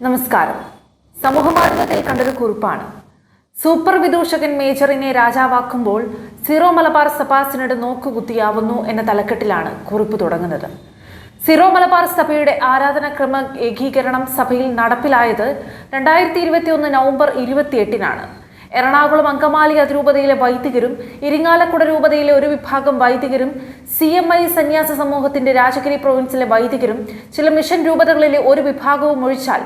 നമസ്കാരം. സമൂഹമാധ്യമത്തിൽ കണ്ടൊരു കുറിപ്പാണ്. സൂപ്പർ വിദൂഷകൻ മേജറിനെ രാജാവാക്കുമ്പോൾ സിറോ മലബാർ സഭ സിനഡ് നോക്കുകുത്തിയാവുന്നു എന്ന തലക്കെട്ടിലാണ് കുറിപ്പ് തുടങ്ങുന്നത്. സിറോ മലബാർ സഭയുടെ ആരാധനാക്രമ ഏകീകരണം സഭയിൽ നടപ്പിലായത് 2021 നവംബർ 28-നാണ്. എറണാകുളം അങ്കമാലി അതിരൂപതയിലെ വൈദികരും ഇരിങ്ങാലക്കുട രൂപതയിലെ ഒരു വിഭാഗം വൈദികരും CMI സന്യാസ സമൂഹത്തിന്റെ രാജഗിരി പ്രൊവിൻസിലെ വൈദികരും ചില മിഷൻ രൂപതകളിലെ ഒരു വിഭാഗവും ഒഴിച്ചാൽ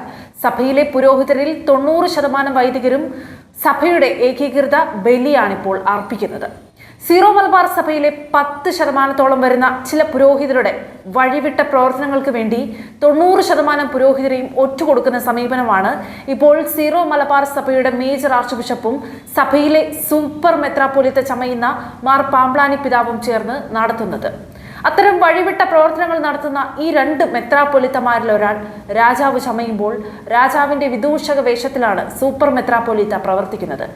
സഭയിലെ പുരോഹിതരിൽ 90% വൈദികരും സഭയുടെ ഏകീകൃത ബലിയാണിപ്പോൾ അർപ്പിക്കുന്നത്. സിറോ മലബാർ സഭയിലെ 10% വരുന്ന ചില പുരോഹിതരുടെ വഴിവിട്ട പ്രവർത്തനങ്ങൾക്ക് വേണ്ടി 90% പുരോഹിതരെയും ഒറ്റുകൊടുക്കുന്ന സമീപനമാണ് ഇപ്പോൾ സിറോ മലബാർ സഭയുടെ മേജർ ആർച്ച് ബിഷപ്പും സഭയിലെ സൂപ്പർ മെത്രാപ്പൊലീത്ത ചമയുന്ന മാർ പാംബ്ലാനി പിതാവും ചേർന്ന് നടത്തുന്നത്. അത്തരം വഴിവിട്ട പ്രവർത്തനങ്ങൾ നടത്തുന്ന ഈ രണ്ട് മെത്രാപ്പൊലീത്തമാരിൽ ഒരാൾ രാജാവ് ചമയുമ്പോൾ രാജാവിന്റെ വിദൂഷക വേഷത്തിലാണ് സൂപ്പർ മെത്രാപ്പൊലീത്ത പ്രവർത്തിക്കുന്നത്.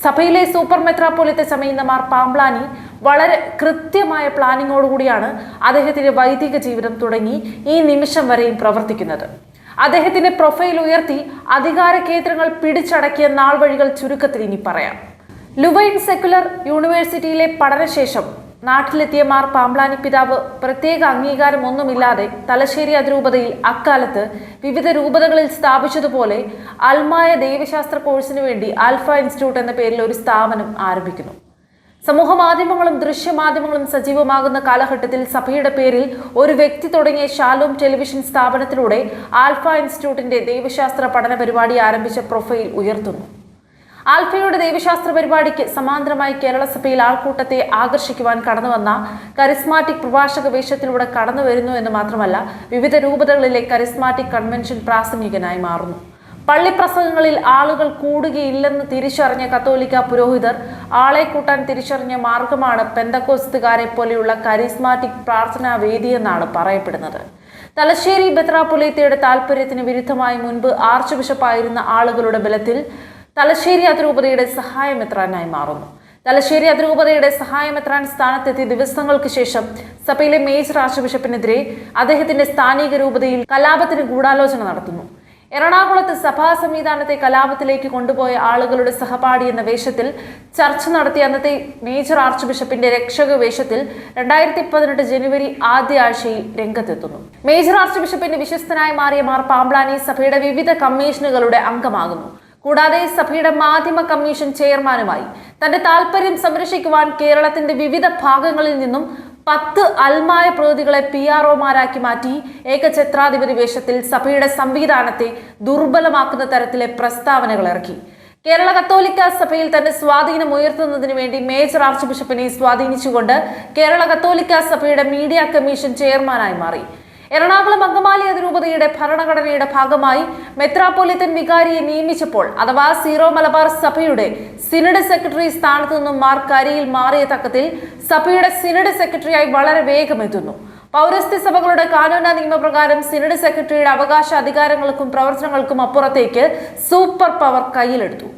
സഭയിലെ സൂപ്പർ മെത്രാപ്പൊലീത്ത ചമയുന്ന മാർ പാംബ്ലാനി വളരെ കൃത്യമായ പ്ലാനിങ്ങോടുകൂടിയാണ് അദ്ദേഹത്തിന്റെ വൈദിക ജീവിതം തുടങ്ങി ഈ നിമിഷം വരെയും പ്രവർത്തിക്കുന്നത്. അദ്ദേഹത്തിന്റെ പ്രൊഫൈൽ ഉയർത്തി അധികാര കേന്ദ്രങ്ങൾ പിടിച്ചടക്കിയ നാൾ വഴികൾ ചുരുക്കത്തിൽ ഇനി പറയാം. ലുവൈൻ സെക്കുലർ യൂണിവേഴ്സിറ്റിയിലെ പഠനശേഷം നാട്ടിലെത്തിയ മാർ പാംബ്ലാനി പിതാവ് പ്രത്യേക അംഗീകാരമൊന്നുമില്ലാതെ തലശ്ശേരി അതിരൂപതയിൽ അക്കാലത്ത് വിവിധ രൂപതകളിൽ സ്ഥാപിച്ചതുപോലെ അൽമായ ദൈവശാസ്ത്ര കോഴ്സിനു വേണ്ടി ആൽഫ ഇൻസ്റ്റിറ്റ്യൂട്ട് എന്ന പേരിൽ ഒരു സ്ഥാപനം ആരംഭിക്കുന്നു. സമൂഹ മാധ്യമങ്ങളും ദൃശ്യമാധ്യമങ്ങളും സജീവമാകുന്ന കാലഘട്ടത്തിൽ സഭയുടെ പേരിൽ ഒരു വ്യക്തി തുടങ്ങിയ ഷാലോം ടെലിവിഷൻ സ്ഥാപനത്തിലൂടെ ആൽഫ ഇൻസ്റ്റിറ്റ്യൂട്ടിന്റെ ദൈവശാസ്ത്ര പഠന പരിപാടി ആരംഭിച്ച പ്രൊഫൈൽ ഉയർത്തുന്നു. ആൽഫയുടെ ദൈവശാസ്ത്ര പരിപാടിക്ക് സമാന്തരമായി കേരള സഭയിൽ ആൾക്കൂട്ടത്തെ ആകർഷിക്കുവാൻ കടന്നുവന്ന കരിസ്മാറ്റിക് പ്രഭാഷക വേഷത്തിലൂടെ കടന്നു വരുന്നു എന്ന് മാത്രമല്ല, വിവിധ രൂപതകളിലെ കരിസ്മാറ്റിക് കൺവെൻഷൻ പ്രാസംഗികനായി മാറുന്നു. പള്ളിപ്രസംഗങ്ങളിൽ ആളുകൾ കൂടുകയില്ലെന്ന് തിരിച്ചറിഞ്ഞ കത്തോലിക്ക പുരോഹിതർ ആളെ കൂട്ടാൻ തിരിച്ചറിഞ്ഞ മാർഗമാണ് പെന്തക്കോസ്തുകാരെ പോലെയുള്ള കരിസ്മാറ്റിക് പ്രാർത്ഥനാ വേദിയെന്നാണ് പറയപ്പെടുന്നത്. തലശ്ശേരി മെത്രാപ്പൊലീത്തയുടെ താൽപര്യത്തിന് വിരുദ്ധമായി മുൻപ് ആർച്ച് ബിഷപ്പായിരുന്ന ആളുകളുടെ ബലത്തിൽ തലശ്ശേരി അതിരൂപതയുടെ സഹായമെത്രാനായി മാറുന്നു. തലശ്ശേരി അതിരൂപതയുടെ സഹായമെത്രാൻ സ്ഥാനത്തെത്തിയ ദിവസങ്ങൾക്ക് ശേഷം സഭയിലെ മേജർ ആർച്ച് ബിഷപ്പിനെതിരെ അദ്ദേഹത്തിന്റെ സ്ഥാനിക രൂപതയിൽ കലാപത്തിന് ഗൂഢാലോചന നടത്തുന്നു. എറണാകുളത്ത് സഭാ സംവിധാനത്തെ കലാപത്തിലേക്ക് കൊണ്ടുപോയ ആളുകളുടെ സഹപാഠി എന്ന വേഷത്തിൽ ചർച്ച നടത്തിയ അന്നത്തെ മേജർ ആർച്ച് ബിഷപ്പിന്റെ രക്ഷക വേഷത്തിൽ 2018 ജനുവരി ആദ്യ ആഴ്ചയിൽ രംഗത്തെത്തുന്നു. മേജർ ആർച്ച് ബിഷപ്പിന്റെ വിശ്വസ്തനായി മാറിയ മാർ പാംബ്ലാനി സഭയുടെ വിവിധ കമ്മീഷനുകളുടെ അംഗമാകുന്നു. കൂടാതെ സഭയുടെ മാധ്യമ കമ്മീഷൻ ചെയർമാനുമായി. തന്റെ താൽപര്യം സംരക്ഷിക്കുവാൻ കേരളത്തിന്റെ വിവിധ ഭാഗങ്ങളിൽ നിന്നും 10 അൽമായ പ്രതികളെ PROമാരാക്കി മാറ്റി ഏകഛത്രാധിപതി വേഷത്തിൽ സഭയുടെ സംവിധാനത്തെ ദുർബലമാക്കുന്ന തരത്തിലെ പ്രസ്താവനകൾ ഇറക്കി. കേരള കത്തോലിക്ക സഭയിൽ തന്റെ സ്വാധീനം ഉയർത്തുന്നതിന് വേണ്ടി മേജർ ആർച്ച് ബിഷപ്പിനെ സ്വാധീനിച്ചുകൊണ്ട് കേരള കത്തോലിക്ക സഭയുടെ മീഡിയ കമ്മീഷൻ ചെയർമാനായി മാറി. എറണാകുളം അങ്കമാലി അതിരൂപതയുടെ ഭരണഘടനയുടെ ഭാഗമായി മെത്രാപ്പൊലീത്തൻ വികാരിയെ നിയമിച്ചപ്പോൾ അഥവാ സീറോ മലബാർ സഭയുടെ സിനഡ് സെക്രട്ടറി സ്ഥാനത്തു നിന്നും മാർ കരിയിൽ മാറിയ തക്കത്തിൽ സഭയുടെ സിനഡ് സെക്രട്ടറിയായി വളരെ വേഗം എത്തുന്നു. പൗരസ്ത്യ സഭകളുടെ കാനൂന നിയമപ്രകാരം സിനഡ് സെക്രട്ടറിയുടെ അവകാശ അധികാരങ്ങൾക്കും പ്രവർത്തനങ്ങൾക്കും അപ്പുറത്തേക്ക് സൂപ്പർ പവർ കയ്യിലെടുത്തു.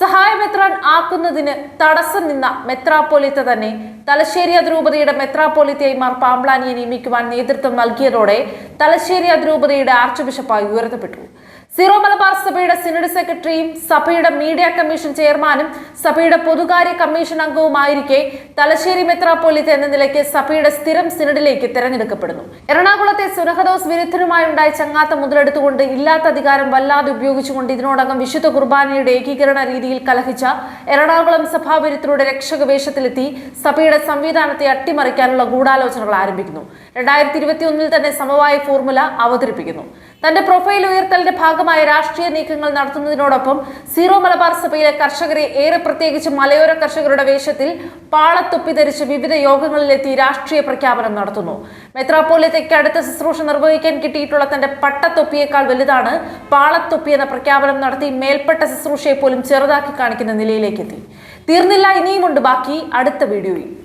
സഹായമെത്രാൻ ആക്കുന്നതിന് തടസ്സം നിന്ന മെത്രാപ്പൊലീത്ത തന്നെ തലശ്ശേരി അതിരൂപതയുടെ മെത്രാപ്പൊലീത്തയായി മാർ പാംബ്ലാനിയെ നിയമിക്കുവാൻ നേതൃത്വം നൽകിയതോടെ തലശ്ശേരി അതിരൂപതയുടെ ആർച്ച് ബിഷപ്പായി ഉയർത്തപ്പെട്ടു. സിറോ മലബാർ സഭയുടെ സിനഡ് സെക്രട്ടറിയും സഭയുടെ മീഡിയ കമ്മീഷൻ ചെയർമാനും സഭയുടെ പൊതുകാര്യ കമ്മീഷൻ അംഗവുമായിരിക്കെ തലശ്ശേരി മെത്രാപ്പൊലീത്ത എന്ന നിലയ്ക്ക് സഭയുടെ സ്ഥിരം സിനഡിലേക്ക് തെരഞ്ഞെടുക്കപ്പെടുന്നു. എറണാകുളത്തെ സുനഹദോസ് വിരുദ്ധരുമായി ഉണ്ടായ ചങ്ങാത്തം മുതലെടുത്തുകൊണ്ട് ഇല്ലാത്ത അധികാരം വല്ലാതെ ഉപയോഗിച്ചുകൊണ്ട് ഇതിനോടകം വിശുദ്ധ കുർബാനയുടെ ഏകീകരണ രീതിയിൽ കലഹിച്ച എറണാകുളം സഭാവിരുദ്ധരുടെ രക്ഷക വേഷത്തിലെത്തി സഭയുടെ സംവിധാനത്തെ അട്ടിമറിക്കാനുള്ള ഗൂഢാലോചനകൾ ആരംഭിക്കുന്നു. 2021 തന്നെ സമവായ ഫോർമുല അവതരിപ്പിക്കുന്നു. തന്റെ പ്രൊഫൈൽ ഉയർത്തലിന്റെ ഭാഗമായ രാഷ്ട്രീയ നീക്കങ്ങൾ നടത്തുന്നതിനോടൊപ്പം സീറോ മലബാർ സഭയിലെ കർഷകരെ, ഏറെ പ്രത്യേകിച്ച് മലയോര കർഷകരുടെ വേഷത്തിൽ പാളത്തൊപ്പി ധരിച്ച് വിവിധ യോഗങ്ങളിലെത്തി രാഷ്ട്രീയ പ്രഖ്യാപനം നടത്തുന്നു. മെത്രാപ്പൊലീത്തയ്ക്ക് അടുത്ത ശുശ്രൂഷ നിർവഹിക്കാൻ കിട്ടിയിട്ടുള്ള തന്റെ പട്ടത്തൊപ്പിയേക്കാൾ വലുതാണ് പാളത്തൊപ്പി എന്ന പ്രഖ്യാപനം നടത്തി മേൽപ്പെട്ട ശുശ്രൂഷയെ പോലും ചെറുതാക്കി കാണിക്കുന്ന നിലയിലേക്കെത്തി. തീർന്നില്ല, ഇനിയുമുണ്ട് ബാക്കി അടുത്ത വീഡിയോയിൽ.